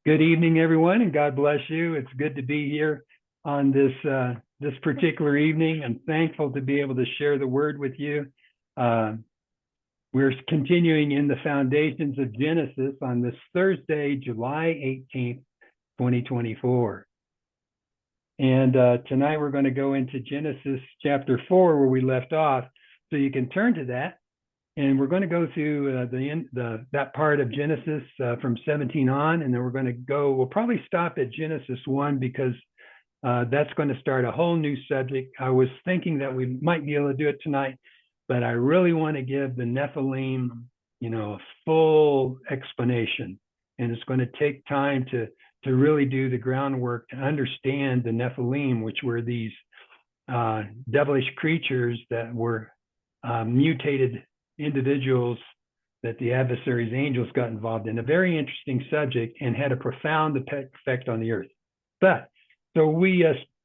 Good evening, everyone, and God bless you. It's good to be here on this particular evening. I'm thankful to be able to share the word with you. Uh, we're continuing in the foundations of Genesis on this Thursday, July 18th, 2024. And tonight we're going to go into Genesis chapter 4, where we left off. So you can turn to that. And we're going to go through that part of Genesis from 17 on, and then we'll probably stop at Genesis 1 because that's going to start a whole new subject. I was thinking that we might be able to do it tonight, but I really want to give the Nephilim, a full explanation. And it's going to take time to really do the groundwork to understand the Nephilim, which were these devilish creatures that were mutated individuals that the adversary's angels got involved in. A very interesting subject and had a profound effect on the earth. But so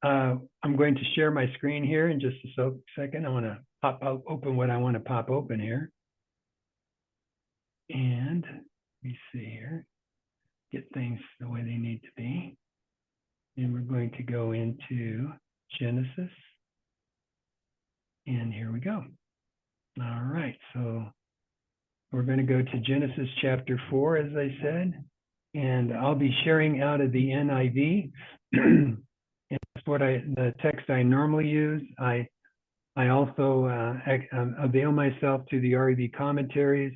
I'm going to share my screen here in just a second. I want to open what I want to pop open here. And let me see here, get things the way they need to be. And we're going to go into Genesis. And here we go. All right, so we're going to go to Genesis chapter 4, as I said, and I'll be sharing out of the NIV. And that's the text I normally use. I also avail myself to the REV commentaries,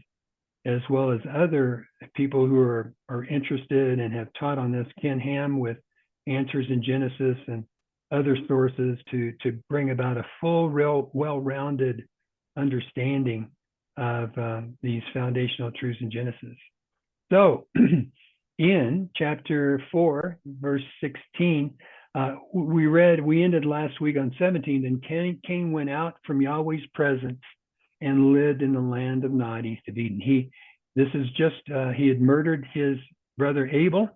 as well as other people who are interested and have taught on this. Ken Ham with Answers in Genesis and other sources to bring about a full, real, well-rounded understanding of these foundational truths in Genesis. So in chapter 4, verse 16, we ended last week on 17, and Cain went out from Yahweh's presence and lived in the land of Nod, east of Eden. He had murdered his brother Abel,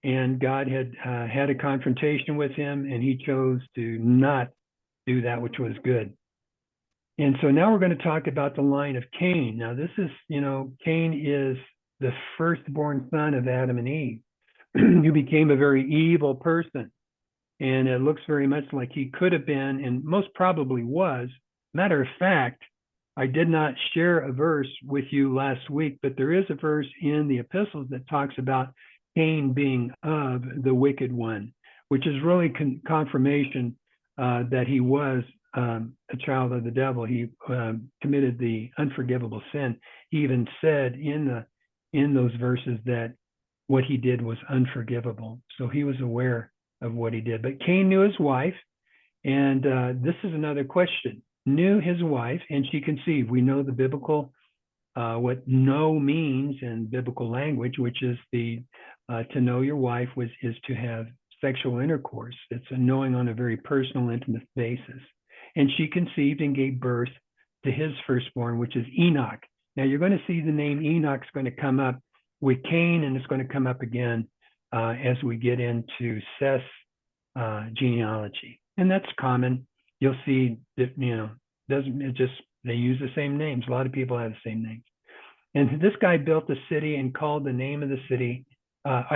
and God had had a confrontation with him, and he chose to not do that which was good. And so now we're going to talk about the line of Cain. Now this is, Cain is the firstborn son of Adam and Eve, who became a very evil person. And it looks very much like he could have been, and most probably was. Matter of fact, I did not share a verse with you last week, but there is a verse in the epistles that talks about Cain being of the wicked one, which is really confirmation that he was a child of the devil. He committed the unforgivable sin. He even said in those verses that what he did was unforgivable. So he was aware of what he did. But Cain knew his wife, and this is another question. Knew his wife, and she conceived. We know the biblical, what know means in biblical language, which is to know your wife is to have sexual intercourse. It's a knowing on a very personal, intimate basis. And she conceived and gave birth to his firstborn, which is Enoch. Now you're going to see the name Enoch's going to come up with Cain, and it's going to come up again as we get into Seth's genealogy. And that's common. You'll see that, they use the same names. A lot of people have the same names. And this guy built a city and called the name of the city. That's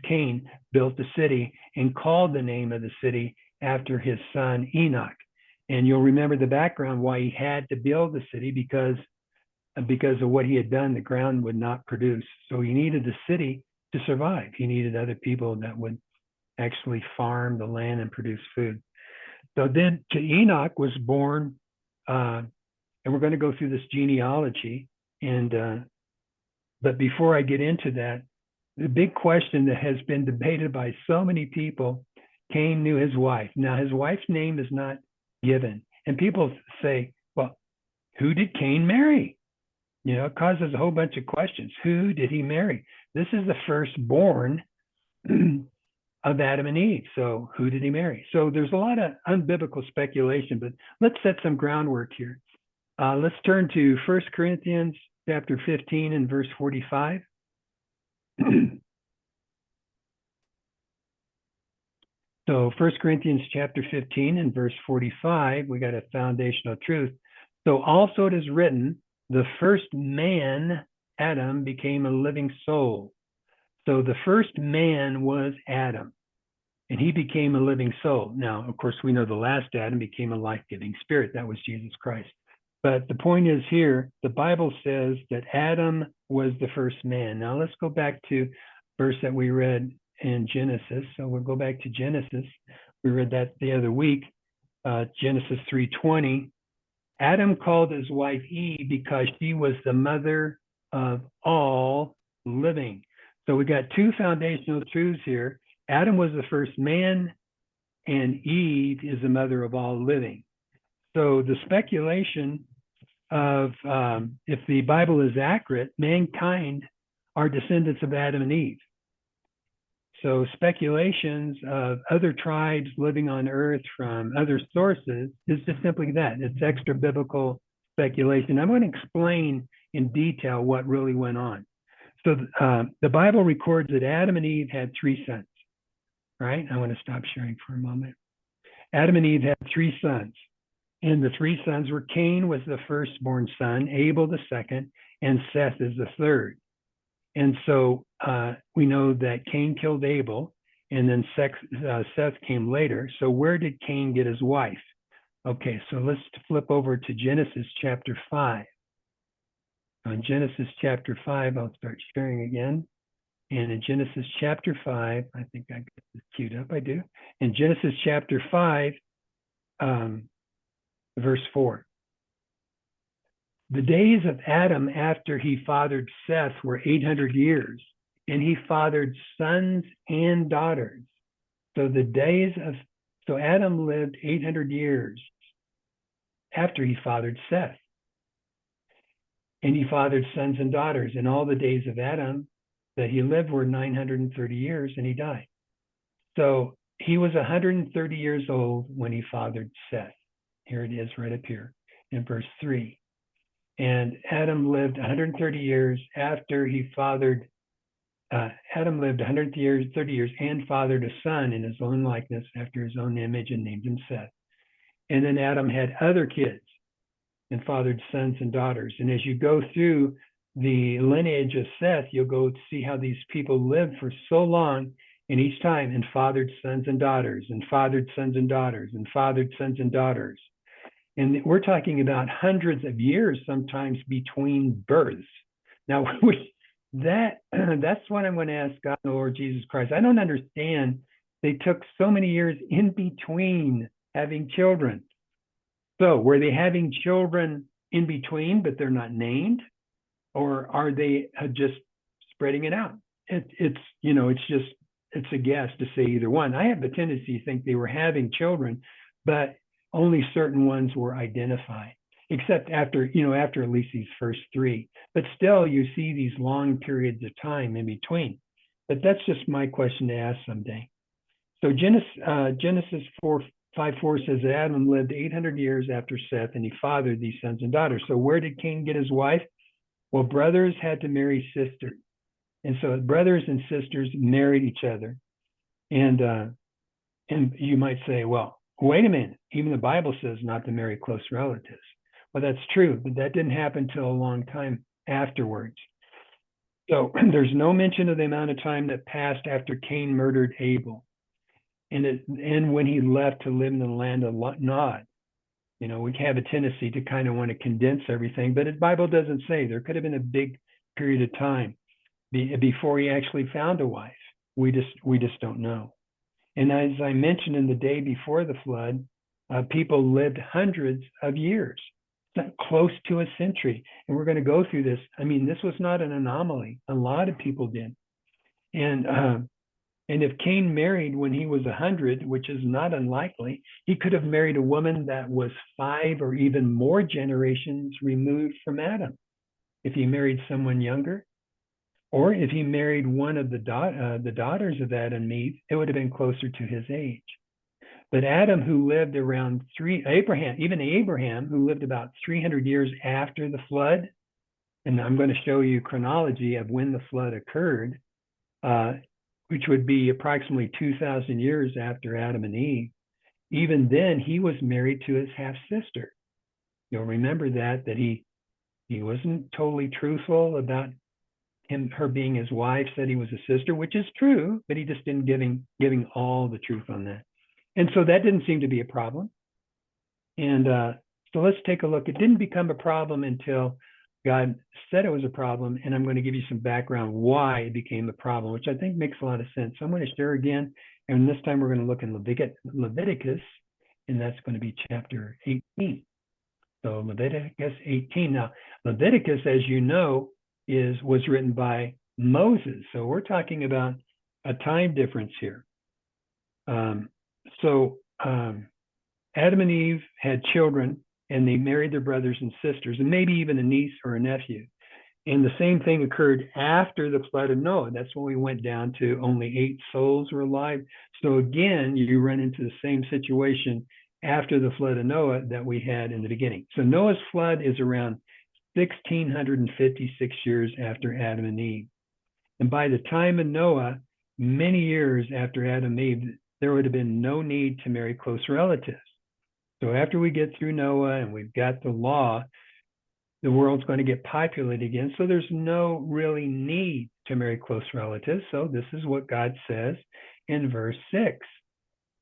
Cain, built the city and called the name of the city after his son Enoch. And you'll remember the background why he had to build the city, because of what he had done. The ground would not produce. So he needed the city to survive. He needed other people that would actually farm the land and produce food. So then to Enoch was born, and we're going to go through this genealogy. But before I get into that, the big question that has been debated by so many people, Cain knew his wife. Now, his wife's name is not given. And people say, well, who did Cain marry? It causes a whole bunch of questions. Who did he marry? This is the firstborn of Adam and Eve. So who did he marry? So there's a lot of unbiblical speculation, but let's set some groundwork here. Let's turn to 1 Corinthians chapter 15 and verse 45. So 1 Corinthians chapter 15 and verse 45, we got a foundational truth. So also it is written, the first man, Adam, became a living soul. So the first man was Adam, and he became a living soul. Now, of course, we know the last Adam became a life-giving spirit. That was Jesus Christ. But the point is here, the Bible says that Adam was the first man. Now let's go back to verse that we read in Genesis. So we'll go back to Genesis. We read that the other week, Genesis 3:20. Adam called his wife Eve because she was the mother of all living. So we got two foundational truths here. Adam was the first man, and Eve is the mother of all living. So the speculation of if the Bible is accurate, mankind are descendants of Adam and Eve. So speculations of other tribes living on earth from other sources is just simply that. It's extra biblical speculation. I'm going to explain in detail what really went on. So the Bible records that Adam and Eve had three sons, right? I want to stop sharing for a moment. Adam and Eve had three sons, and the three sons were Cain was the firstborn son, Abel the second, and Seth is the third. And so we know that Cain killed Abel, and then Seth came later. So where did Cain get his wife? Okay, so let's flip over to Genesis chapter 5. On Genesis chapter 5, I'll start sharing again. And in Genesis chapter 5, I think I got this queued up, I do. In Genesis chapter 5, verse 4. The days of Adam after he fathered Seth were 800 years, and he fathered sons and daughters. So Adam lived 800 years after he fathered Seth. And he fathered sons and daughters. And all the days of Adam that he lived were 930 years, and he died. So he was 130 years old when he fathered Seth. Here it is right up here in verse 3. And Adam lived 130 years after he fathered, Adam lived 130 years and fathered a son in his own likeness after his own image and named him Seth. And then Adam had other kids and fathered sons and daughters. And as you go through the lineage of Seth, you'll go see how these people lived for so long in each time and fathered sons and daughters and fathered sons and daughters and fathered sons and daughters. And we're talking about hundreds of years sometimes between births. Now, that's what I'm going to ask God, the Lord Jesus Christ. I don't understand. They took so many years in between having children. So were they having children in between, but they're not named? Or are they just spreading it out? It's a guess to say either one. I have a tendency to think they were having children, but only certain ones were identified, except after at least these first three. But still, you see these long periods of time in between. But that's just my question to ask someday. So Genesis 5:4 says that Adam lived 800 years after Seth, and he fathered these sons and daughters. So where did Cain get his wife? Well, brothers had to marry sisters. And so brothers and sisters married each other. And you might say, well, wait a minute, even the Bible says not to marry close relatives. Well, that's true, but that didn't happen until a long time afterwards. So there's no mention of the amount of time that passed after Cain murdered Abel. And when he left to live in the land of Nod. We have a tendency to kind of want to condense everything, but the Bible doesn't say. There could have been a big period of time before he actually found a wife. We just don't know. And as I mentioned in the day before the flood, people lived hundreds of years, close to a century. And we're going to go through this. I mean, this was not an anomaly. A lot of people did. And if Cain married when he was 100, which is not unlikely, he could have married a woman that was 5 or even more generations removed from Adam. If he married someone younger, or if he married one of the daughters of Adam and Eve, it would have been closer to his age. But Adam, who lived around Abraham, who lived about 300 years after the flood, and I'm going to show you chronology of when the flood occurred, which would be approximately 2,000 years after Adam and Eve. Even then, he was married to his half-sister. You'll remember that he wasn't totally truthful about her being his wife, said he was a sister, which is true, but he just didn't giving all the truth on that. And so that didn't seem to be a problem. And so let's take a look. It didn't become a problem until God said it was a problem, and I'm going to give you some background why it became a problem, which I think makes a lot of sense. So I'm going to share again, and this time we're going to look in Leviticus, and that's going to be chapter 18. So Leviticus 18. Now, Leviticus, as you know, was written by Moses. So we're talking about a time difference here. Adam and Eve had children, and they married their brothers and sisters, and maybe even a niece or a nephew. And the same thing occurred after the flood of Noah. That's when we went down to only 8 souls were alive. So again, you run into the same situation after the flood of Noah that we had in the beginning. So Noah's flood is around 1,656 years after Adam and Eve. And by the time of Noah, many years after Adam and Eve, there would have been no need to marry close relatives. So after we get through Noah and we've got the law, the world's going to get populated again. So there's no really need to marry close relatives. So this is what God says in verse 6.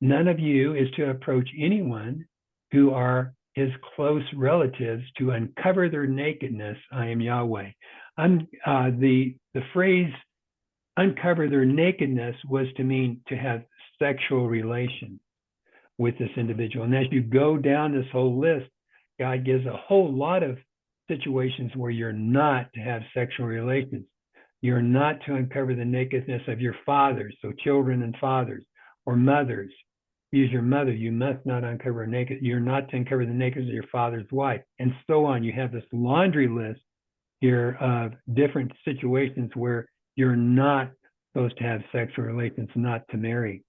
None of you is to approach anyone who are his close relatives to uncover their nakedness. I am Yahweh. The phrase uncover their nakedness was to mean to have sexual relations with this individual. And as you go down this whole list, God gives a whole lot of situations where you're not to have sexual relations. You're not to uncover the nakedness of your fathers, so children and fathers, or mothers. Use your mother. You must not uncover naked. You're not to uncover the nakedness of your father's wife, and so on. You have this laundry list here of different situations where you're not supposed to have sexual relations, not to marry.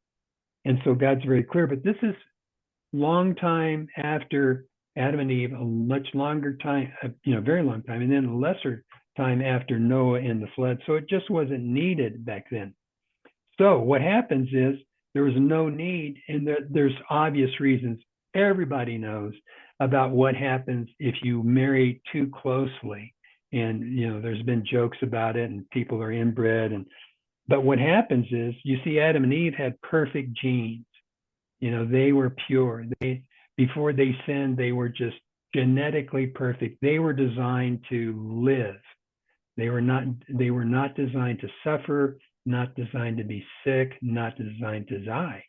And so God's very clear, but this is long time after Adam and Eve, a much longer time, very long time, and then a lesser time after Noah and the flood. So it just wasn't needed back then. So what happens is there was no need, and there's obvious reasons. Everybody knows about what happens if you marry too closely. And, there's been jokes about it, and people are inbred. But what happens is you see Adam and Eve had perfect genes. They were pure. Before they sinned, they were just genetically perfect. They were designed to live. They were not designed to suffer, not designed to be sick, not designed to die.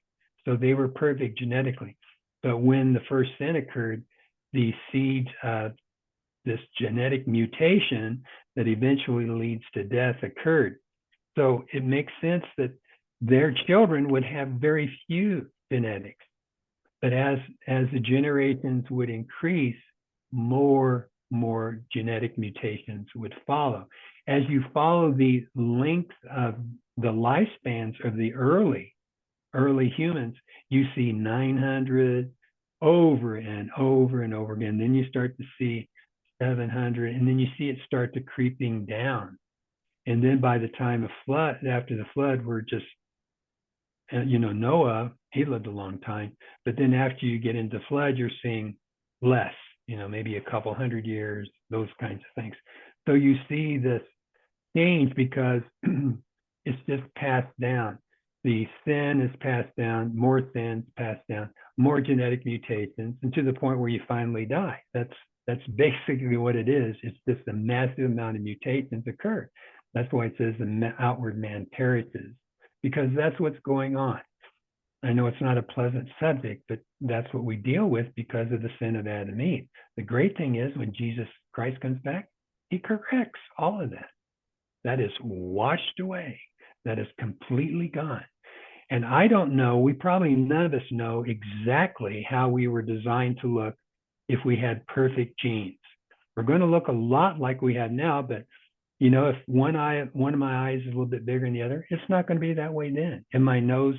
So they were perfect genetically. But when the first sin occurred, the seeds of this genetic mutation that eventually leads to death occurred. So it makes sense that their children would have very few genetics. But as the generations would increase, more genetic mutations would follow. As you follow the length of the lifespans of the early humans, you see 900 over and over and over again. Then you start to see 700, and then you see it start to creeping down. And then by the time of flood, after the flood, we're just, Noah, he lived a long time. But then after you get into flood, you're seeing less, maybe a couple hundred years, those kinds of things. So you see this change because it's just passed down. The sin is passed down, more sins passed down, more genetic mutations, and to the point where you finally die. That's basically what it is. It's just a massive amount of mutations occur. That's why it says the outward man perishes, because that's what's going on. I know it's not a pleasant subject, but that's what we deal with because of the sin of Adam and Eve. The great thing is when Jesus Christ comes back, he corrects all of that. That is washed away. That is completely gone. And I don't know, none of us know exactly how we were designed to look if we had perfect genes. We're going to look a lot like we have now, but if one of my eyes is a little bit bigger than the other, it's not going to be that way then. And my nose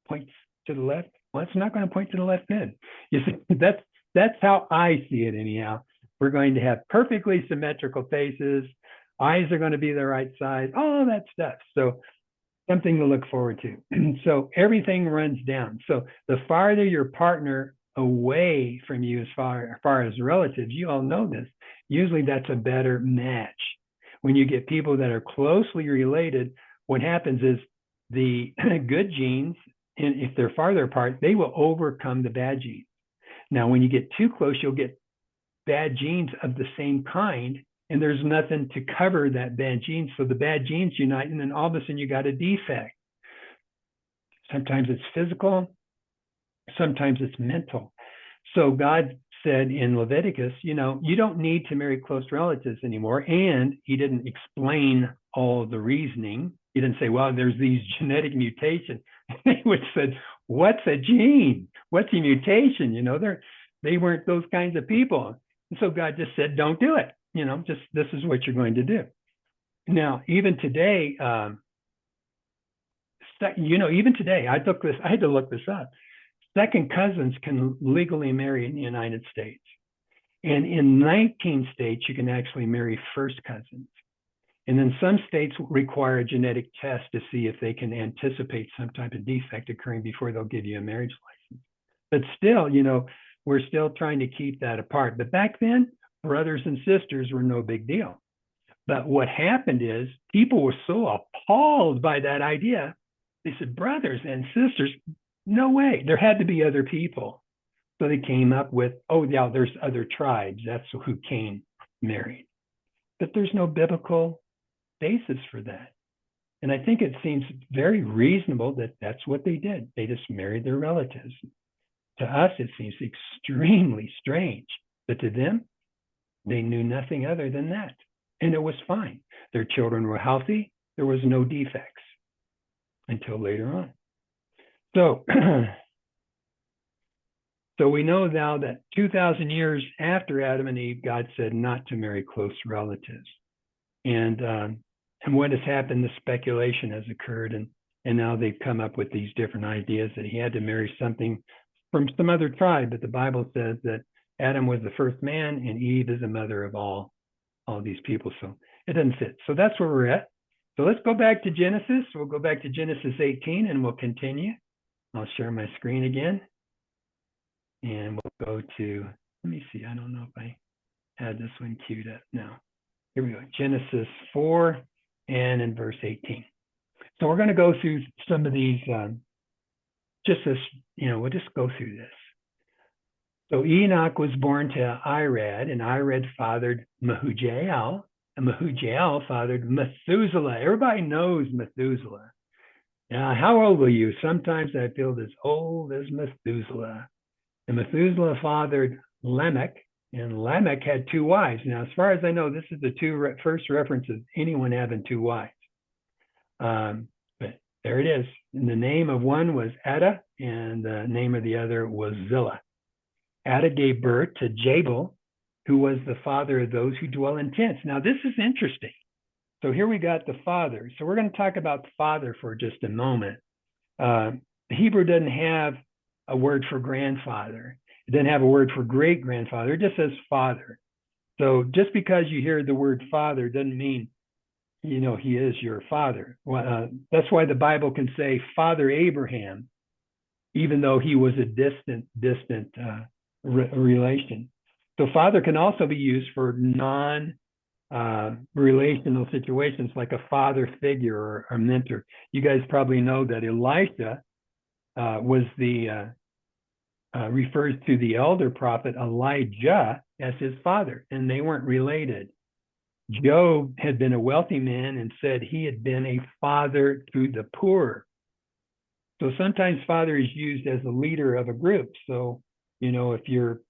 points to the left, well, it's not going to point to the left then. You see, that's how I see it anyhow. We're going to have perfectly symmetrical faces. Eyes are going to be the right size, all that stuff. So something to look forward to. So everything runs down. So the farther your partner away from you as far as relatives, you all know this, usually that's a better match. When you get people that are closely related, what happens is the good genes, and if they're farther apart, they will overcome the bad genes. Now, when you get too close, you'll get bad genes of the same kind, and there's nothing to cover that bad gene. So the bad genes unite, and then all of a sudden you got a defect. Sometimes it's physical, sometimes it's mental. So God said in Leviticus, you don't need to marry close relatives anymore. And he didn't explain all the reasoning. He didn't say, well, there's these genetic mutations. They would have said, what's a gene? What's a mutation? They weren't those kinds of people. And so God just said, don't do it. This is what you're going to do. Now, even today, even today, I had to look this up. Second cousins can legally marry in the United States. And in 19 states, you can actually marry first cousins. And then some states require a genetic test to see if they can anticipate some type of defect occurring before they'll give you a marriage license. But still, we're still trying to keep that apart. But back then, brothers and sisters were no big deal. But what happened is people were so appalled by that idea. They said, brothers and sisters, no way. There had to be other people. So they came up with, oh, yeah, there's other tribes. That's who Cain married. But there's no biblical basis for that. And I think it seems very reasonable that that's what they did. They just married their relatives. To us, it seems extremely strange. But to them, they knew nothing other than that. And it was fine. Their children were healthy. There was no defects until later on. So we know now that 2,000 years after Adam and Eve, God said not to marry close relatives. And what has happened, the speculation has occurred, and now they've come up with these different ideas that he had to marry something from some other tribe. But the Bible says that Adam was the first man and Eve is the mother of all these people. So it doesn't fit. So that's where we're at. So let's go back to Genesis. We'll go back to Genesis 18 and we'll continue. I'll share my screen again. And we'll go to, let me see, I don't know if I had this one queued up now. Here we go, Genesis 4 and in verse 18. So we're going to go through some of these, we'll just go through this. So Enoch was born to Irad, and Irad fathered Mehujael, and Mehujael fathered Methuselah. Everybody knows Methuselah. Now, how old were you? Sometimes I feel as old as Methuselah. And Methuselah fathered Lamech, and Lamech had two wives. Now, as far as I know, this is the first reference of anyone having two wives. But there it is. And the name of one was Ada, and the name of the other was Zillah. Ada gave birth to Jabal, who was the father of those who dwell in tents. Now, this is interesting. So here we got the father. So we're going to talk about the father for just a moment. The Hebrew doesn't have a word for grandfather. It doesn't have a word for great-grandfather. It just says father. So just because you hear the word father doesn't mean, he is your father. That's why the Bible can say Father Abraham, even though he was a distant relation. So father can also be used for non-relational situations, like a father figure or a mentor. You guys probably know that Elisha was refers to the elder prophet Elijah as his father, and they weren't related. Job had been a wealthy man and said he had been a father to the poor. So sometimes father is used as a leader of a group. So, if you're,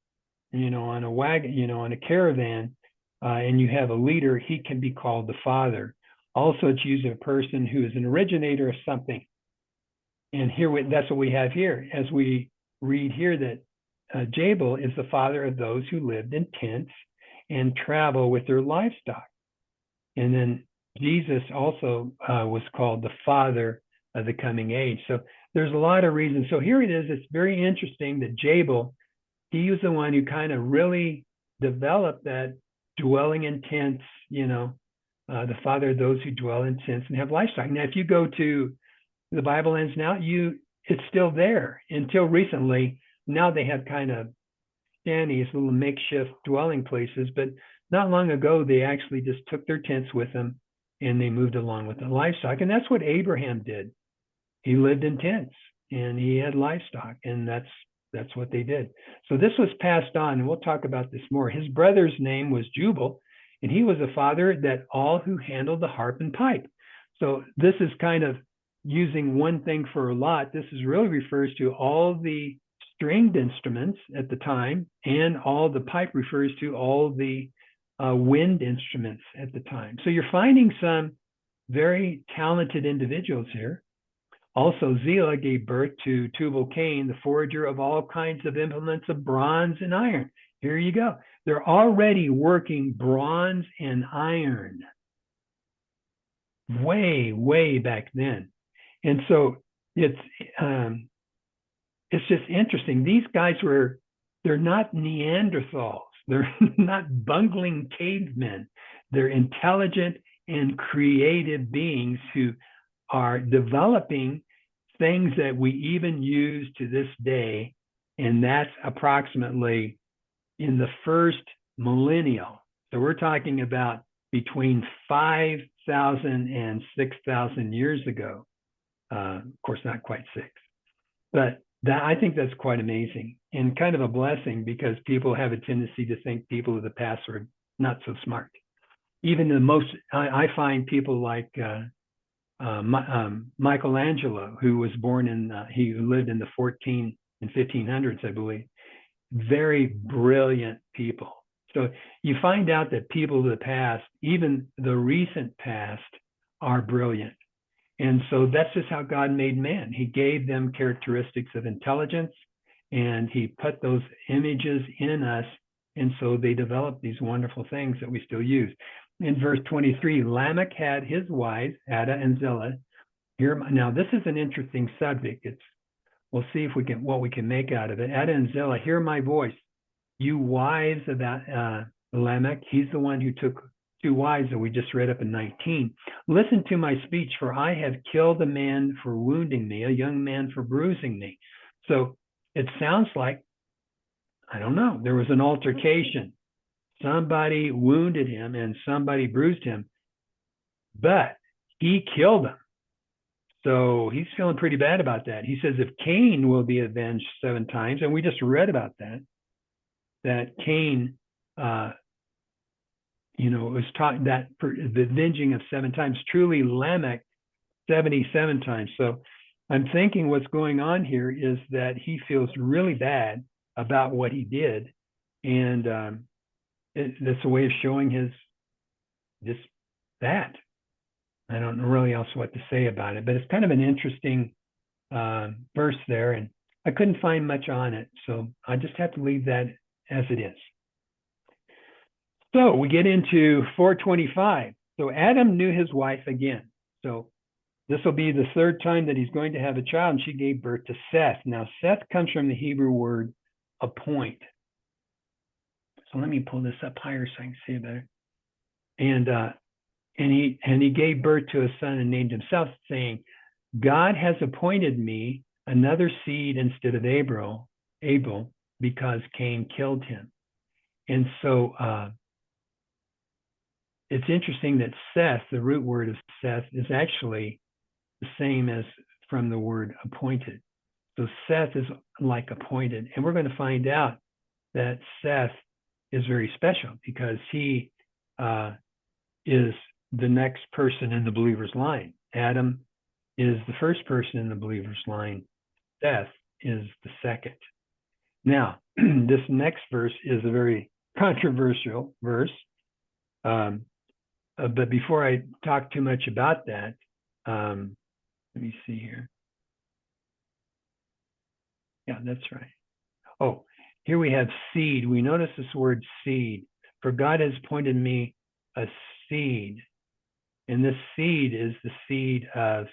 on a wagon, on a caravan, and you have a leader, he can be called the father. Also, it's used of a person who is an originator of something. And that's what we have here. As we read here that Jabal is the father of those who lived in tents and travel with their livestock. And then Jesus also was called the father of the coming age. So there's a lot of reasons. So here it is. It's very interesting that Jabal, he was the one who kind of really developed that dwelling in tents, the father of those who dwell in tents and have livestock. Now, if you go to the Bible ends now, it's still there until recently. Now they have kind of shanties, little makeshift dwelling places, but not long ago, they actually just took their tents with them and they moved along with the livestock. And that's what Abraham did. He lived in tents and he had livestock, and that's what they did. So this was passed on, and we'll talk about this more. His brother's name was Jubal, and he was a father that all who handled the harp and pipe. So this is kind of using one thing for a lot. This is really refers to all the stringed instruments at the time, and all the pipe refers to all the wind instruments at the time. So you're finding some very talented individuals here. Also, Zillah gave birth to Tubal-Cain, the forager of all kinds of implements of bronze and iron. Here you go. They're already working bronze and iron way, way back then. And so it's just interesting. These guys they're not Neanderthals. They're not bungling cavemen. They're intelligent and creative beings who are developing things that we even use to this day, and that's approximately in the first millennial. So we're talking about between 5,000 and 6,000 years ago. Of course, not quite 6, but I think that's quite amazing and kind of a blessing, because people have a tendency to think people of the past are not so smart. Even I find people like Michelangelo, who was born he lived in the 14 and 1500s, I believe. Very brilliant people. So you find out that people of the past, even the recent past, are brilliant. And so that's just how God made man. He gave them characteristics of intelligence, and he put those images in us. And so they developed these wonderful things that we still use. In verse 23, Lamech had his wives, Ada and Zillah. Now, this is an interesting subject. We'll see if what we can make out of it. Ada and Zillah, hear my voice. You wives of Lamech, he's the one who took 2 wives that we just read up in 19. Listen to my speech, for I have killed a man for wounding me, a young man for bruising me. So it sounds like, I don't know, there was an altercation. Somebody wounded him and somebody bruised him, but he killed him. So he's feeling pretty bad about that. He says if Cain will be avenged 7 times, and we just read about that Cain, was taught that the avenging of 7 times, truly Lamech 77 times. So I'm thinking what's going on here is that he feels really bad about what he did, and that's a way of showing that. I don't know really else what to say about it, but it's kind of an interesting verse there, and I couldn't find much on it, so I just have to leave that as it is. So we get into 425. So Adam knew his wife again. So this will be the 3rd time that he's going to have a child, and she gave birth to Seth. Now, Seth comes from the Hebrew word appoint. So let me pull this up higher so I can see it better. And he gave birth to a son and named himself, saying, God has appointed me another seed instead of Abel, because Cain killed him. And so it's interesting that Seth, the root word of Seth, is actually the same as from the word appointed. So Seth is like appointed. And we're going to find out that Seth is very special, because he is the next person in the believer's line. Adam is the first person in the believer's line. Seth is the second. Now, this next verse is a very controversial verse. But before I talk too much about that, let me see here. Yeah, that's right. Oh, here we have seed. We notice this word seed. For God has appointed me a seed. And this seed is the seed of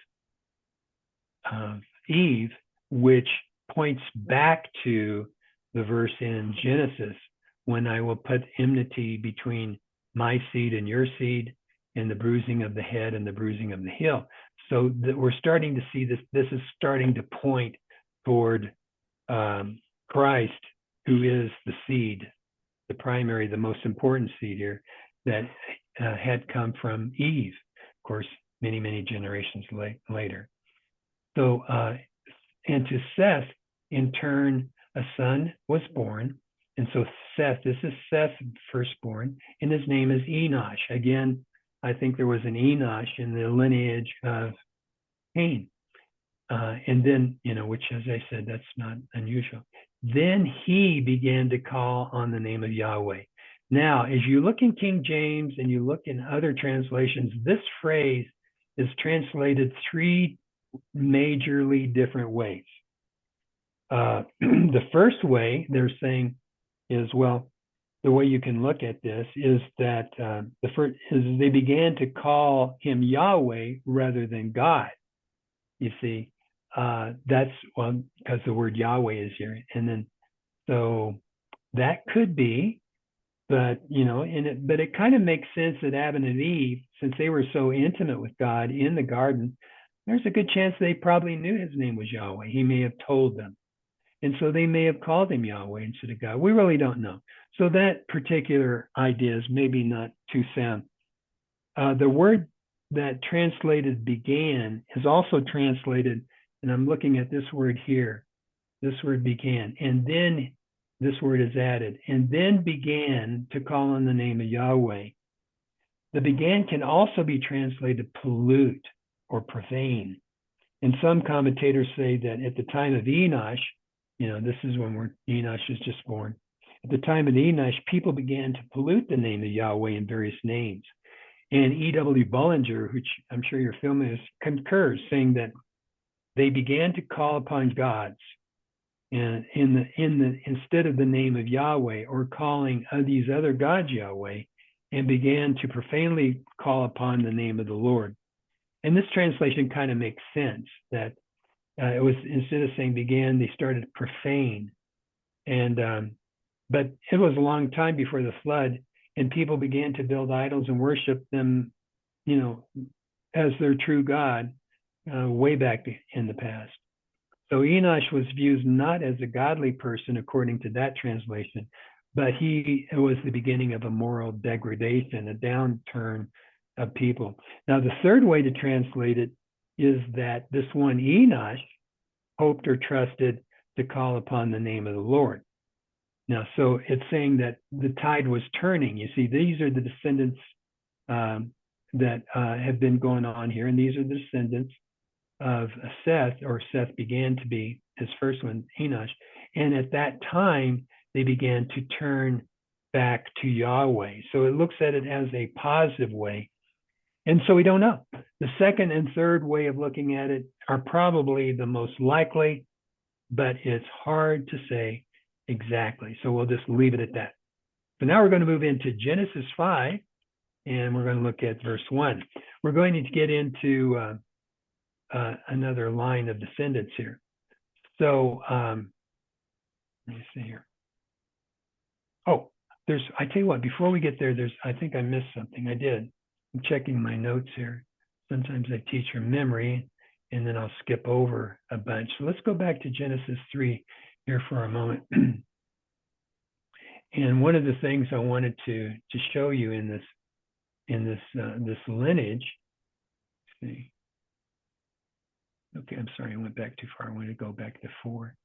Eve, which points back to the verse in Genesis, when I will put enmity between my seed and your seed, and the bruising of the head and the bruising of the heel. So that we're starting to see this. This is starting to point toward Christ, who is the seed the primary, the most important seed here that had come from Eve, of course, many, many generations later. So, and to Seth, in turn, a son was born. And so Seth, this is Seth's firstborn, and his name is Enosh. Again, I think there was an Enosh in the lineage of Cain. And then, which, as I said, that's not unusual. Then he began to call on the name of Yahweh. Now, as you look in King James and you look in other translations, this phrase is translated three majorly different ways. The first way they're saying is, well, the way you can look at this is that the first is they began to call him Yahweh rather than God. You see, that's because the word Yahweh is here, and then so that could be, but but it kind of makes sense that Adam and Eve, since they were so intimate with God in the garden, there's a good chance they probably knew his name was Yahweh. He may have told them. And so they may have called him Yahweh instead of God. We really don't know. So that particular idea is maybe not too sound. The word that translated began is also translated, and I'm looking at this word here. This word began, and then this word is added, and then began to call on the name of Yahweh. The began can also be translated pollute or profane. And some commentators say that at the time of Enosh, this is when Enosh was just born. At the time of Enosh, people began to pollute the name of Yahweh in various names. And E.W. Bullinger, which I'm sure you're familiar with, concurs, saying that they began to call upon gods and instead of the name of Yahweh, or calling these other gods Yahweh, and began to profanely call upon the name of the Lord. And this translation kind of makes sense, that it was, instead of saying began, they started profane. And but it was a long time before the flood, and people began to build idols and worship them, as their true God, way back in the past. So Enosh was viewed not as a godly person according to that translation, but it was the beginning of a moral degradation, a downturn of people. Now, the third way to translate it is that this one Enosh hoped or trusted to call upon the name of the Lord. Now, so it's saying that the tide was turning. You see, these are the descendants that have been going on here, and these are the descendants of Seth, or Seth began to be his first one, Enosh. And at that time, they began to turn back to Yahweh. So it looks at it as a positive way. And so we don't know. The second and third way of looking at it are probably the most likely, but it's hard to say exactly. So we'll just leave it at that. So now we're going to move into Genesis 5, and we're going to look at verse 1. We're going to get into another line of descendants here. So let me see here. Oh, I tell you what, before we get there, I think I missed something. I did. I'm checking my notes here. Sometimes I teach from memory, and then I'll skip over a bunch. So let's go back to Genesis 3 here for a moment. And one of the things I wanted to show you in this lineage, let's see. Okay, I'm sorry, I went back too far. I want to go back to 4.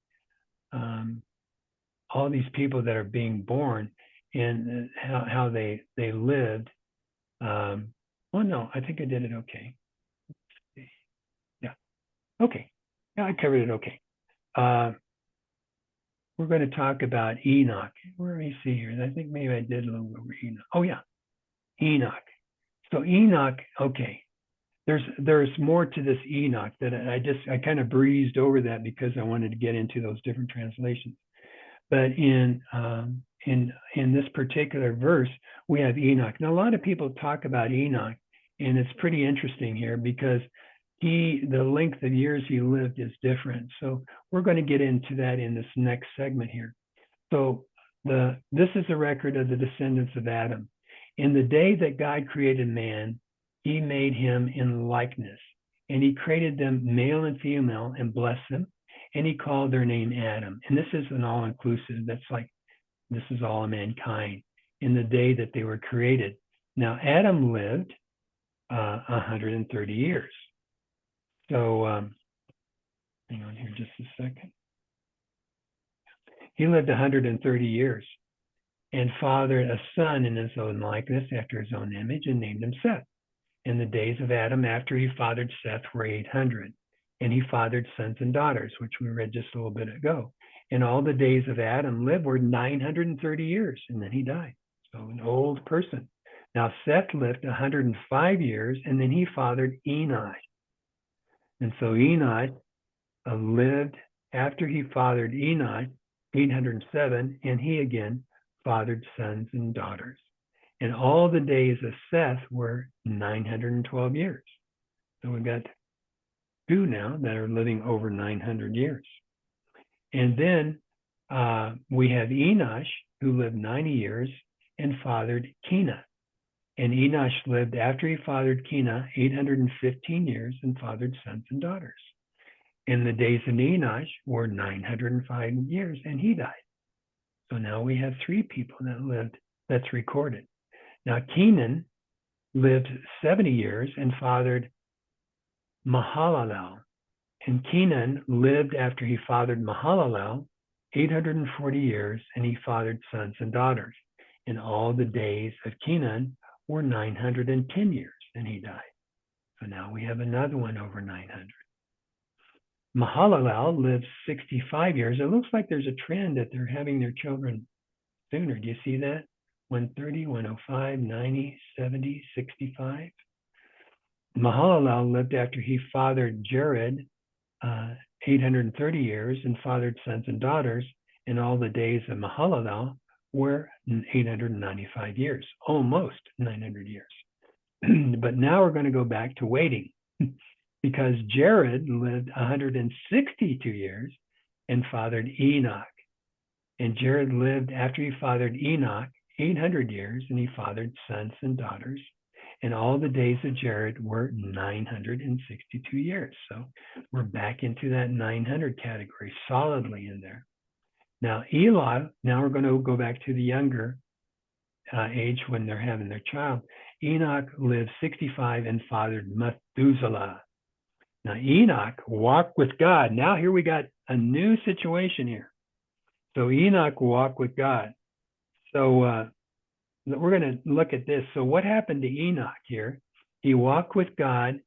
All these people that are being born, and how they lived. Oh no, I think I did it okay. Yeah, okay. Yeah, I covered it okay. We're going to talk about Enoch. Where do we see here? I think maybe I did a little over Enoch. Oh yeah, Enoch. So Enoch, okay. There's more to this Enoch that I kind of breezed over that because I wanted to get into those different translations. But in this particular verse, we have Enoch. Now, a lot of people talk about Enoch, and it's pretty interesting here because the length of years he lived is different. So we're going to get into that in this next segment here. So this is a record of the descendants of Adam. In the day that God created man, he made him in likeness, and he created them male and female and blessed them, and he called their name Adam. And this is an all-inclusive. That's like This is all mankind in the day that they were created. Now, Adam lived 130 years. So, hang on here just a second. He lived 130 years and fathered a son in his own likeness after his own image and named him Seth. And the days of Adam after he fathered Seth were 800. And he fathered sons and daughters, which we read just a little bit ago. And all the days of Adam lived were 930 years, and then he died. So an old person. Now Seth lived 105 years, and then he fathered Enoch. And so Enoch lived after he fathered Enoch 807, and he again fathered sons and daughters. And all the days of Seth were 912 years. So we've got two now that are living over 900 years. And then we have Enosh, who lived 90 years and fathered Kenan. And Enosh lived after he fathered Kenan 815 years and fathered sons and daughters. And the days of Enosh were 905 years, and he died. So now we have three people that lived, that's recorded. Now Kenan lived 70 years and fathered Mahalalel. And Kenan lived after he fathered Mahalalel 840 years, and he fathered sons and daughters. And all the days of Kenan were 910 years, and he died. So now we have another one over 900. Mahalalel lived 65 years. It looks like there's a trend that they're having their children sooner. Do you see that? 130, 105, 90, 70, 65. Mahalalel lived after he fathered Jared 830 years and fathered sons and daughters, and all the days of Mahalalel were 895 years, almost 900 years. But now we're going to go back to waiting because Jared lived 162 years and fathered Enoch. And Jared lived after he fathered Enoch 800 years, and he fathered sons and daughters. And all the days of Jared were 962 years. So we're back into that 900 category, solidly in there. Now Eli, now we're going to go back to the younger age when they're having their child. Enoch lived 65 and fathered Methuselah. Now Enoch walked with God. Now here we got a new situation here. So Enoch walked with God. So we're going to look at this. So what happened to Enoch here? He walked with God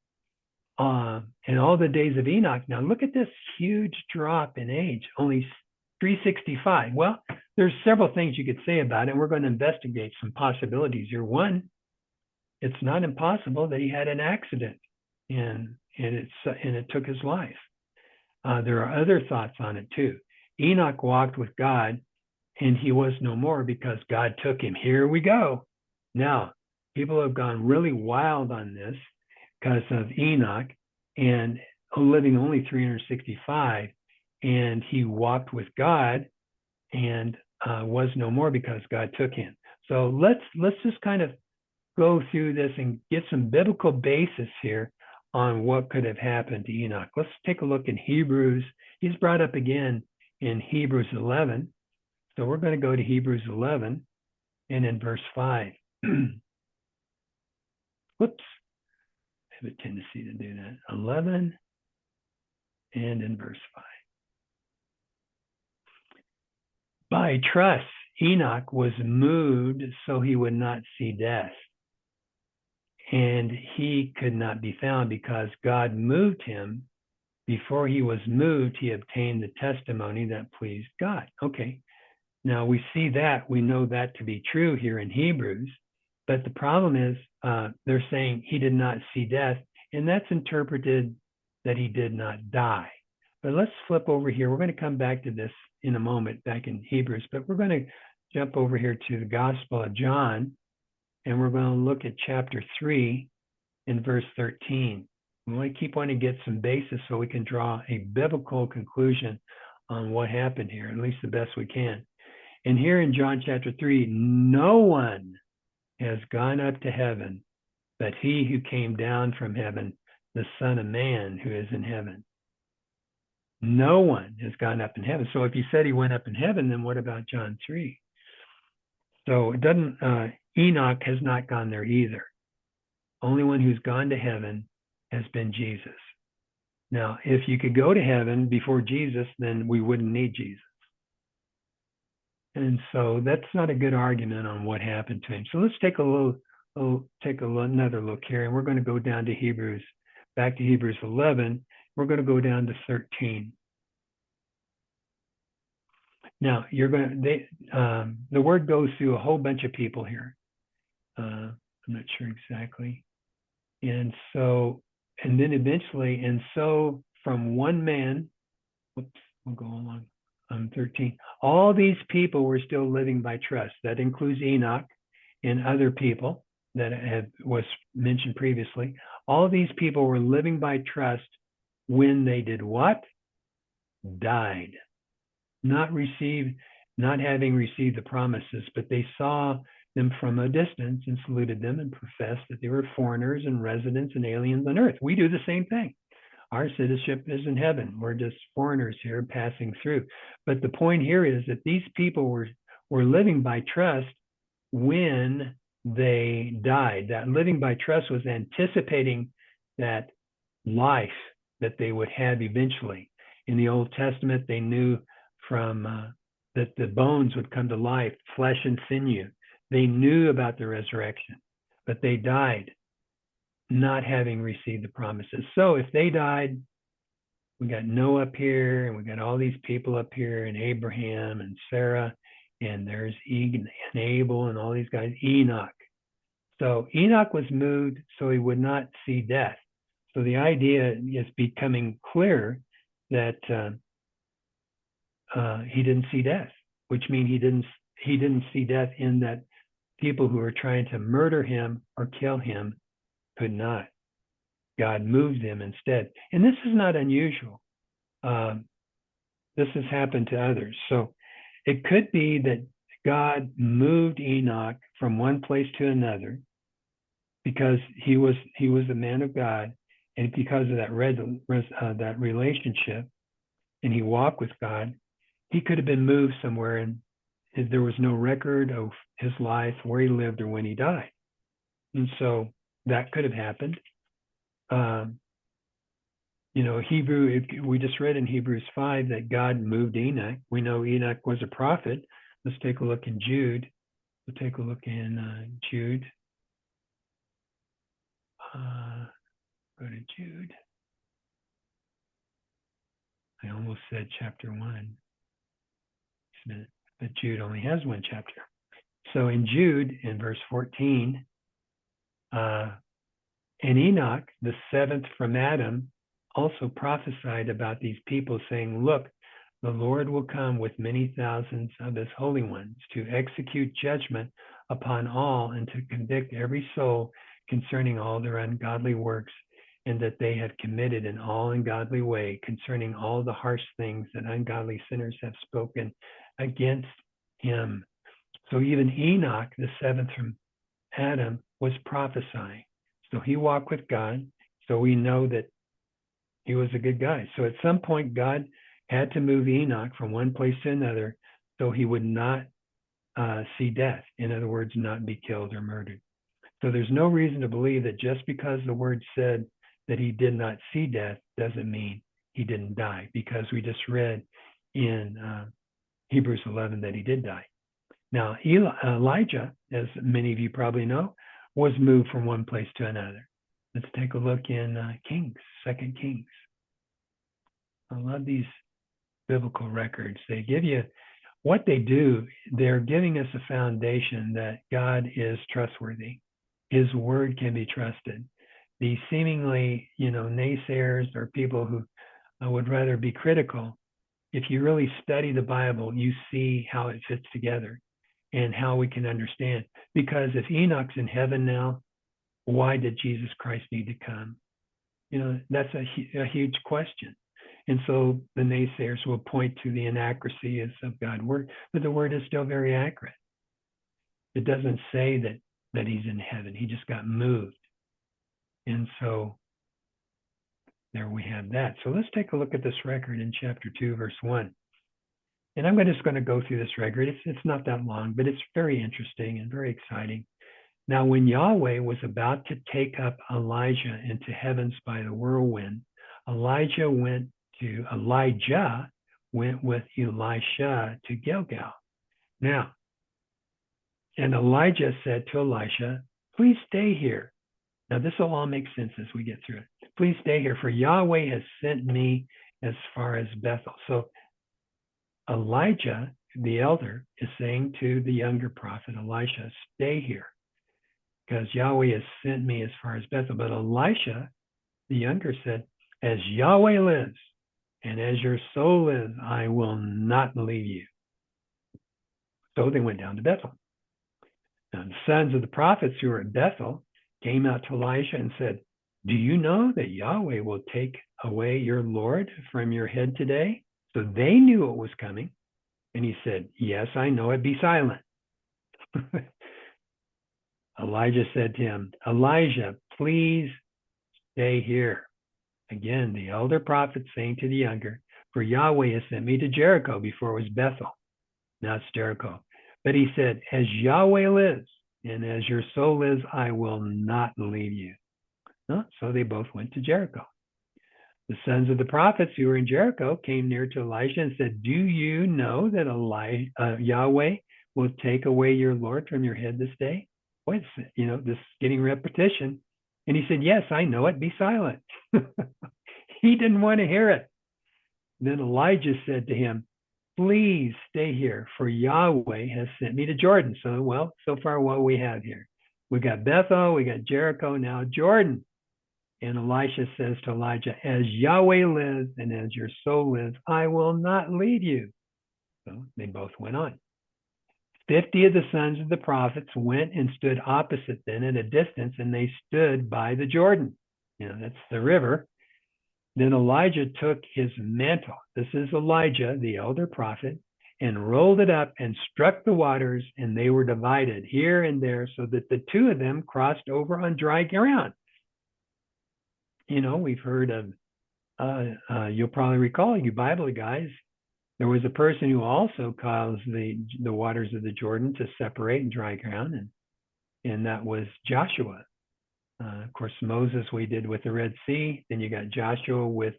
in all the days of Enoch. Now look at this huge drop in age, only 365. Well, there's several things you could say about it. And we're going to investigate some possibilities here. One, it's not impossible that he had an accident and it took his life. There are other thoughts on it too. Enoch walked with God, and he was no more because God took him. Here we go. Now, people have gone really wild on this because of Enoch and living only 365, and he walked with God and was no more because God took him. So let's just kind of go through this and get some biblical basis here on what could have happened to Enoch. Let's take a look in Hebrews. He's brought up again in Hebrews 11. So we're going to go to Hebrews 11 and in verse 5. Whoops. I have a tendency to do that. 11 and in verse 5. By trust, Enoch was moved so he would not see death. And he could not be found because God moved him. Before he was moved, he obtained the testimony that pleased God. Okay. Now we see that, we know that to be true here in Hebrews, but the problem is they're saying he did not see death, and that's interpreted that he did not die. But let's flip over here. We're going to come back to this in a moment back in Hebrews, but we're going to jump over here to the Gospel of John, and we're going to look at chapter 3 and verse 13. We want to keep wanting to get some basis so we can draw a biblical conclusion on what happened here, at least the best we can. And here in John chapter 3, no one has gone up to heaven but he who came down from heaven, the Son of Man who is in heaven. No one has gone up in heaven. So if you said he went up in heaven, then what about John 3? So it doesn't, Enoch has not gone there either. Only one who's gone to heaven has been Jesus. Now, if you could go to heaven before Jesus, then we wouldn't need Jesus. And so that's not a good argument on what happened to him. So let's take another look here, and we're going to go down to Hebrews, back to Hebrews 11. We're going to go down to 13. Now, the word goes through a whole bunch of people here. I'm not sure exactly. And then eventually, and so from one man, we'll go along. 13. All these people were still living by trust. That includes Enoch and other people that was mentioned previously. All these people were living by trust when they did what? Died. Not having received the promises, but they saw them from a distance and saluted them and professed that they were foreigners and residents and aliens on earth. We do the same thing. Our citizenship is in heaven. We're just foreigners here passing through. But the point here is that these people were living by trust when they died. That living by trust was anticipating that life that they would have eventually. In the Old Testament, they knew that the bones would come to life, flesh and sinew. They knew about the resurrection, but they died not having received the promises. So if they died, we got Noah up here, and we got all these people up here, and Abraham and Sarah, and there's Abel and all these guys, Enoch. So Enoch was moved so he would not see death. So the idea is becoming clear that he didn't see death, which means he didn't see death in that people who were trying to murder him or kill him could not. God moved them instead. And this is not unusual. This has happened to others. So it could be that God moved Enoch from one place to another because he was a man of God, and because of that relationship, and he walked with God, he could have been moved somewhere, and there was no record of his life, where he lived, or when he died. And so that could have happened. We just read in Hebrews 5 that God moved Enoch. We know Enoch was a prophet. Let's take a look in Jude. We'll take a look in Jude. Go to Jude. I almost said chapter 1. But Jude only has one chapter. So in Jude, in verse 14, and Enoch, the seventh from Adam, also prophesied about these people, saying, look, the Lord will come with many thousands of his holy ones to execute judgment upon all and to convict every soul concerning all their ungodly works, and that they have committed in all ungodly way, concerning all the harsh things that ungodly sinners have spoken against him. So even Enoch, the seventh from Adam, was prophesying. So he walked with God. So we know that he was a good guy. So at some point, God had to move Enoch from one place to another so he would not see death. In other words, not be killed or murdered. So there's no reason to believe that just because the word said that he did not see death doesn't mean he didn't die, because we just read in Hebrews 11 that he did die. Now, Elijah, as many of you probably know, was moved from one place to another. Let's take a look in Kings, 2 Kings. I love these biblical records. They give you what they do. They're giving us a foundation that God is trustworthy. His word can be trusted. The seemingly, naysayers or people who would rather be critical, if you really study the Bible, you see how it fits together and how we can understand. Because if Enoch's in heaven now, why did Jesus Christ need to come? That's a huge question. And so the naysayers will point to the inaccuracies of God's word, but the word is still very accurate. It doesn't say that he's in heaven. He just got moved. And so there we have that. So let's take a look at this record in chapter 2, verse 1. And I'm just going to go through this record. It's not that long, but it's very interesting and very exciting. Now, when Yahweh was about to take up Elijah into heavens by the whirlwind, Elijah went with Elisha to Gilgal. Now, and Elijah said to Elisha, please stay here. Now, this will all make sense as we get through it. Please stay here, for Yahweh has sent me as far as Bethel. So Elijah, the elder, is saying to the younger prophet Elisha, stay here, because Yahweh has sent me as far as Bethel. But Elisha, the younger, said, as Yahweh lives, and as your soul lives, I will not leave you. So they went down to Bethel. Now, the sons of the prophets who were at Bethel came out to Elisha and said, do you know that Yahweh will take away your Lord from your head today? So they knew it was coming. And he said, yes, I know it. Be silent. Elijah said to him, Elijah, please stay here. Again, the elder prophet saying to the younger, for Yahweh has sent me to Jericho before it was Bethel. Now it's Jericho. But he said, as Yahweh lives, and as your soul lives, I will not leave you. So they both went to Jericho. The sons of the prophets who were in Jericho came near to Elisha and said, do you know that Yahweh will take away your Lord from your head this day? Boy, this is getting repetition. And he said, yes, I know it. Be silent. He didn't want to hear it. Then Elijah said to him, please stay here, for Yahweh has sent me to Jordan. So far what we have here. We got Bethel, we got Jericho, now Jordan. And Elisha says to Elijah, as Yahweh lives and as your soul lives, I will not leave you. So they both went on. 50 of the sons of the prophets went and stood opposite them at a distance, and they stood by the Jordan. That's the river. Then Elijah took his mantle. This is Elijah, the elder prophet, and rolled it up and struck the waters, and they were divided here and there, so that the two of them crossed over on dry ground. We've heard of, you'll probably recall, you Bible guys, there was a person who also caused the waters of the Jordan to separate in dry ground, and that was Joshua. Of course, Moses we did with the Red Sea, then you got Joshua with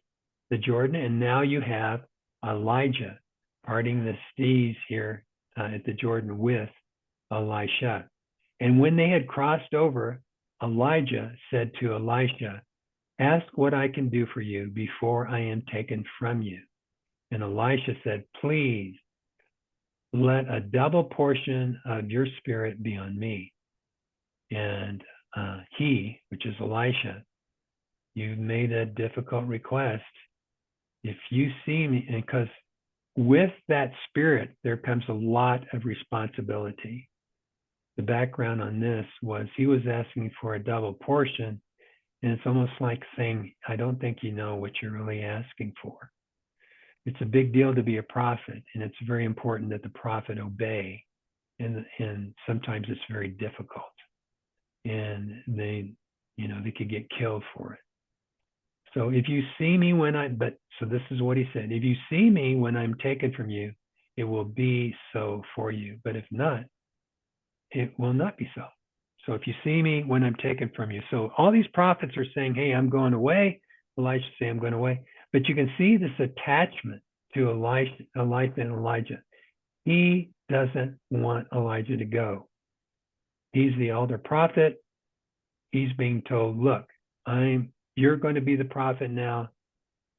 the Jordan, and now you have Elijah parting the seas here at the Jordan with Elisha. And when they had crossed over, Elijah said to Elisha, ask what I can do for you before I am taken from you. And Elisha said, please let a double portion of your spirit be on me. And he, which is Elisha, you've made a difficult request. If you see me, and because with that spirit, there comes a lot of responsibility. The background on this was he was asking for a double portion. And it's almost like saying, I don't think you know what you're really asking for. It's a big deal to be a prophet, and it's very important that the prophet obey. And sometimes it's very difficult. And they could get killed for it. So if you see me so this is what he said, if you see me when I'm taken from you, it will be so for you. But if not, it will not be so. So if you see me when I'm taken from you. So all these prophets are saying, hey, I'm going away. Elisha say, I'm going away. But you can see this attachment to Elisha and Elijah. He doesn't want Elijah to go. He's the elder prophet. He's being told, look, you're going to be the prophet now.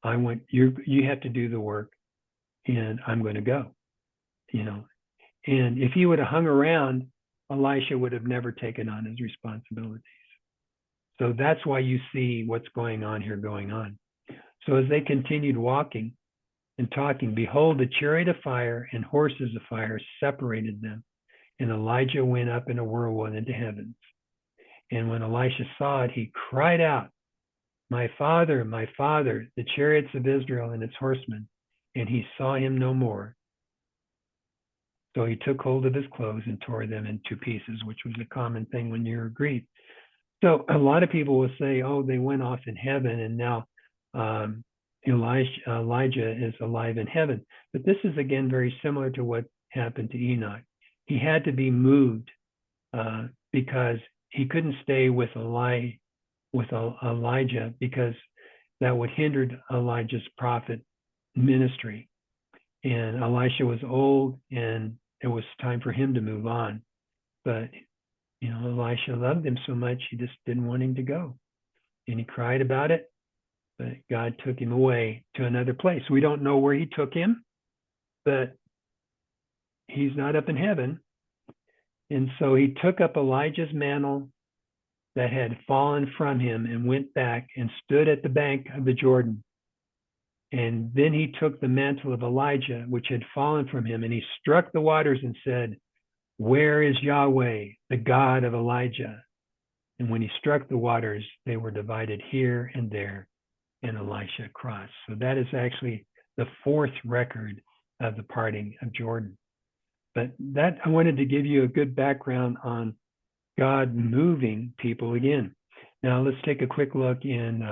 You have to do the work, and I'm going to go. And if he would have hung around, Elisha would have never taken on his responsibilities. So that's why you see what's going on here going on. So as they continued walking and talking, behold, a chariot of fire and horses of fire separated them. And Elijah went up in a whirlwind into heavens. And when Elisha saw it, he cried out, my father, the chariots of Israel and its horsemen. And he saw him no more. So he took hold of his clothes and tore them in two pieces, which was a common thing when you're grieved. So a lot of people will say, oh, they went off in heaven and now Elijah is alive in heaven. But this is, again, very similar to what happened to Enoch. He had to be moved because he couldn't stay with Elijah because that would hinder Elijah's prophet ministry. And Elisha was old, and it was time for him to move on. But, Elisha loved him so much, he just didn't want him to go. And he cried about it, but God took him away to another place. We don't know where he took him, but he's not up in heaven. And so he took up Elijah's mantle that had fallen from him and went back and stood at the bank of the Jordan. And then he took the mantle of Elijah, which had fallen from him, and he struck the waters and said, "Where is Yahweh, the God of Elijah?" And when he struck the waters, they were divided here and there, and Elisha crossed. So that is actually the fourth record of the parting of Jordan. But that, I wanted to give you a good background on God moving people again. Now let's take a quick look in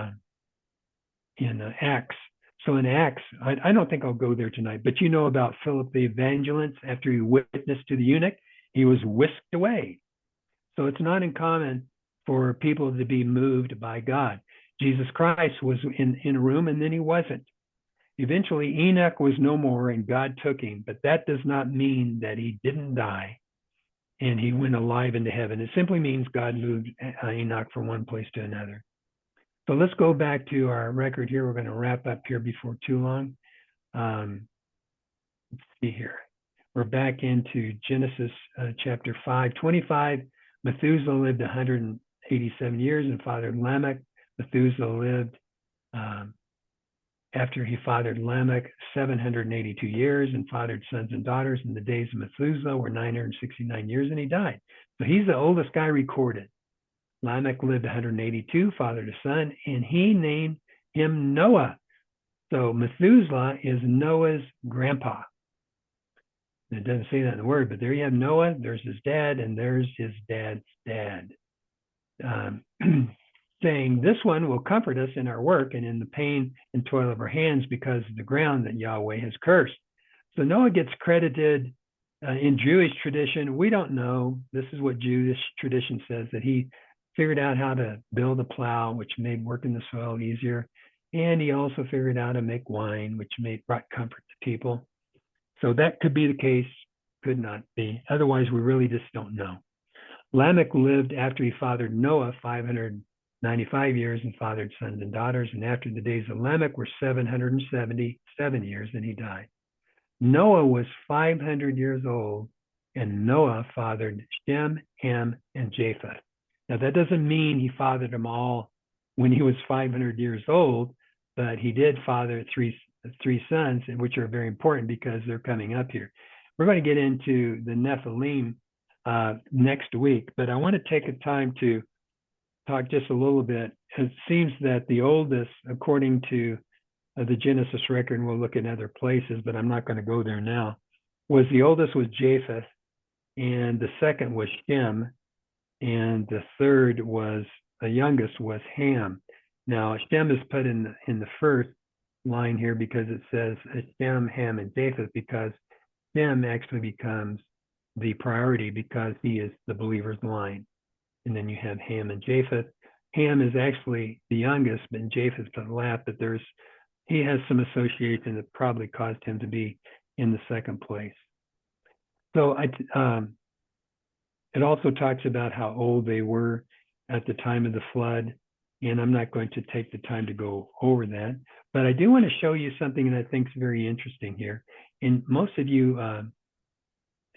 Acts. So in Acts, I don't think I'll go there tonight, but you know about Philip the evangelist. After he witnessed to the eunuch, he was whisked away. So it's not uncommon for people to be moved by God. Jesus Christ was in a room, and then he wasn't. Eventually, Enoch was no more, and God took him, but that does not mean that he didn't die and he went alive into heaven. It simply means God moved Enoch from one place to another. So let's go back to our record here. We're going to wrap up here before too long. Let's see here. We're back into Genesis chapter 5:25. Methuselah lived 187 years and fathered Lamech. Methuselah lived after he fathered Lamech 782 years and fathered sons and daughters. And the days of Methuselah were 969 years, and he died. So he's the oldest guy recorded. Lamech lived 182, fathered a son, and he named him Noah. So Methuselah is Noah's grandpa. It doesn't say that in the word, but there you have Noah, there's his dad, and there's his dad's dad. Saying, "This one will comfort us in our work and in the pain and toil of our hands because of the ground that Yahweh has cursed." So Noah gets credited in Jewish tradition. We don't know. This is what Jewish tradition says, that he figured out how to build a plow, which made working the soil easier. And he also figured out how to make wine, which brought comfort to people. So that could be the case, could not be. Otherwise, we really just don't know. Lamech lived after he fathered Noah 595 years and fathered sons and daughters. And after the days of Lamech were 777 years, and he died. Noah was 500 years old, and Noah fathered Shem, Ham, and Japheth. Now, that doesn't mean he fathered them all when he was 500 years old, but he did father three sons, which are very important because they're coming up here. We're going to get into the Nephilim next week, but I want to take a time to talk just a little bit. It seems that the oldest, according to the Genesis record, and we'll look at other places, but I'm not going to go there now, the oldest was Japheth, and the second was Shem, and the third the youngest was Ham. Now, Shem is put in the first line here because it says Shem, Ham, and Japheth, because Shem actually becomes the priority because he is the believer's line. And then you have Ham and Japheth. Ham is actually the youngest, but Japheth to the last, but he has some association that probably caused him to be in the second place. So it also talks about how old they were at the time of the flood, and I'm not going to take the time to go over that, but I do want to show you something that I think is very interesting here. And most of you,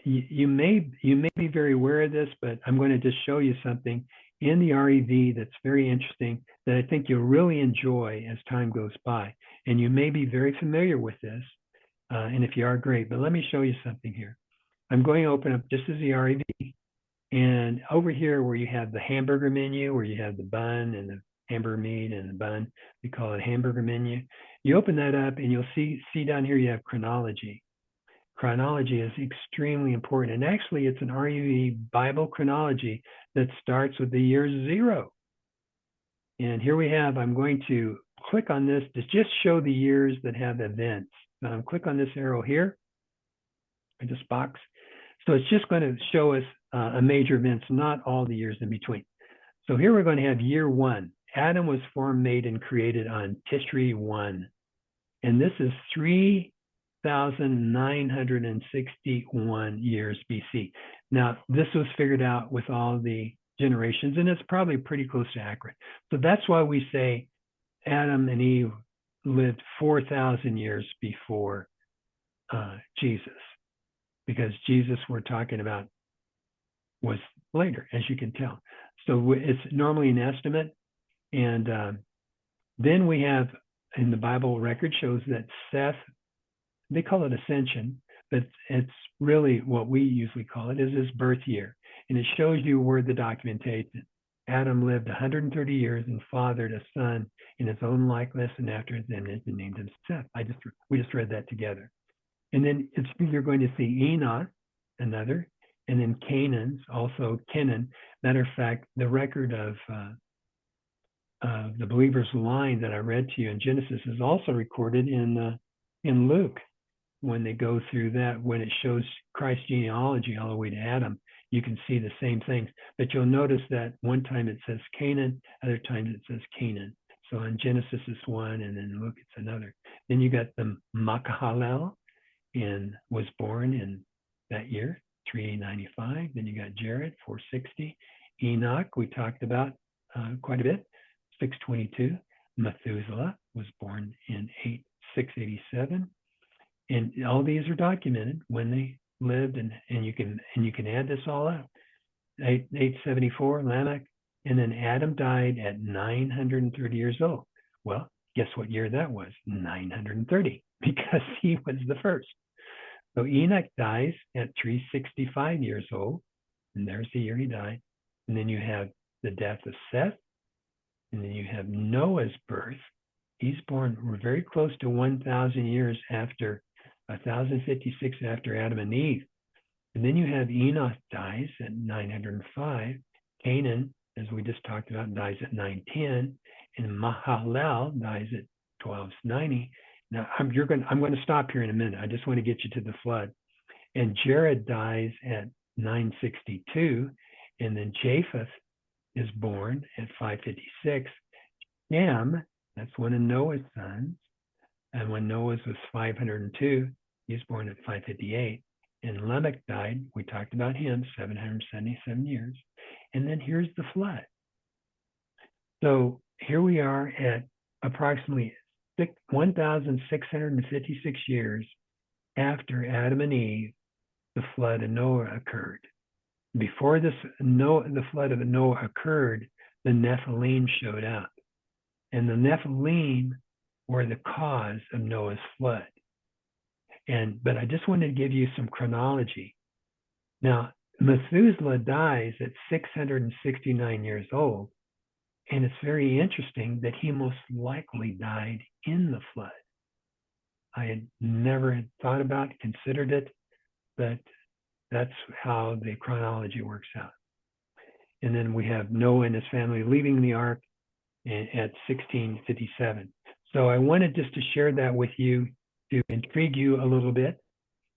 you may be very aware of this, but I'm going to just show you something in the REV that's very interesting that I think you'll really enjoy as time goes by. And you may be very familiar with this, and if you are, great, but let me show you something here. I'm going to open up just as the REV, and over here where you have the hamburger menu, where you have the bun and the hamburger meat and the bun, we call it hamburger menu. You open that up and you'll see down here you have chronology. Chronology is extremely important, and actually it's an REV Bible chronology that starts with the year 0. And here we have, I'm going to click on this to just show the years that have events. Click on this arrow here, or this box. So it's just going to show us a major events, not all the years in between. So here we're going to have year 1. Adam was formed, made, and created on Tishri 1. And this is 3,961 years BC. Now, this was figured out with all the generations, and it's probably pretty close to accurate. So that's why we say Adam and Eve lived 4,000 years before Jesus, because Jesus we're talking about was later, as you can tell. So it's normally an estimate. And then we have, in the Bible record shows that Seth, they call it ascension, but it's really what we usually call it, is his birth year. And it shows you where the documentation. Adam lived 130 years and fathered a son in his own likeness and after his image, and named him Seth. We just read that together. And then you're going to see Enoch, another, and then Canaan's, also Kenan. Matter of fact, the record of the believer's line that I read to you in Genesis is also recorded in Luke. When they go through that, when it shows Christ's genealogy all the way to Adam, you can see the same things. But you'll notice that one time it says Canaan, other times it says Canaan. So in Genesis it's one, and then Luke it's another. Then you got the Mahalalel, and was born in that year, 395. Then you got Jared, 460. Enoch, we talked about quite a bit, 622. Methuselah was born in 687. And all these are documented when they lived, and you can add this all up. 874, Lamech, and then Adam died at 930 years old. Well, guess what year that was? 930, because he was the first. So Enoch dies at 365 years old, and there's the year he died. And then you have the death of Seth, and then you have Noah's birth. He's born very close to 1,000 years after, 1,056 after Adam and Eve. And then you have Enoch dies at 905. Canaan, as we just talked about, dies at 910. And Mahalalel dies at 1290. Now, I'm going to stop here in a minute. I just want to get you to the flood. And Jared dies at 962. And then Japheth is born at 556. Ham, that's one of Noah's sons. And when Noah's was 502, he's born at 558. And Lamech died, we talked about him, 777 years. And then here's the flood. So here we are at approximately 1,656 years after Adam and Eve, the flood of Noah occurred. Before the flood of Noah occurred, the Nephilim showed up. And the Nephilim were the cause of Noah's flood. But I just wanted to give you some chronology. Now, Methuselah dies at 669 years old. And it's very interesting that he most likely died in the flood. I had never thought about, considered it, but that's how the chronology works out. And then we have Noah and his family leaving the ark at 1657. So I wanted just to share that with you to intrigue you a little bit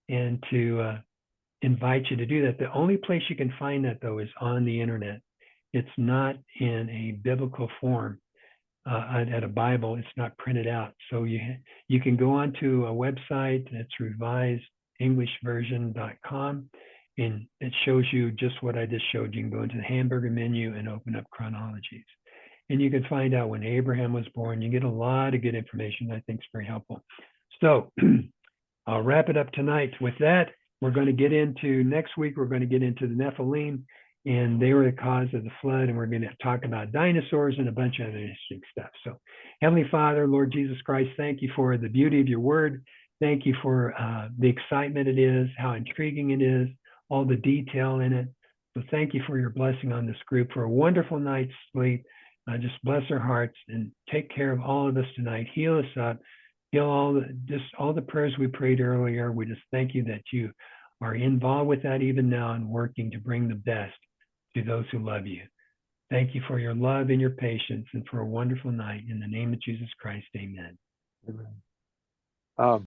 and to invite you to do that. The only place you can find that, though, is on the internet. It's not in a biblical form. At a Bible, it's not printed out. So you can go onto a website that's revisedenglishversion.com, and it shows you just what I just showed. You can go into the hamburger menu and open up chronologies. And you can find out when Abraham was born. You get a lot of good information I think is very helpful. So I'll wrap it up tonight with that. We're going to get into, next week, we're going to get into the Nephilim, and they were the cause of the flood, and we're going to talk about dinosaurs and a bunch of other interesting stuff. So Heavenly Father, Lord Jesus Christ, thank you for the beauty of your word. Thank you for the excitement it is, how intriguing it is, all the detail in it. So thank you for your blessing on this group, for a wonderful night's sleep. Just bless our hearts and take care of all of us tonight. Heal us up. Heal all the prayers we prayed earlier. We just thank you that you are involved with that even now and working to bring the best to those who love you. Thank you for your love and your patience and for a wonderful night. In the name of Jesus Christ, amen. Amen.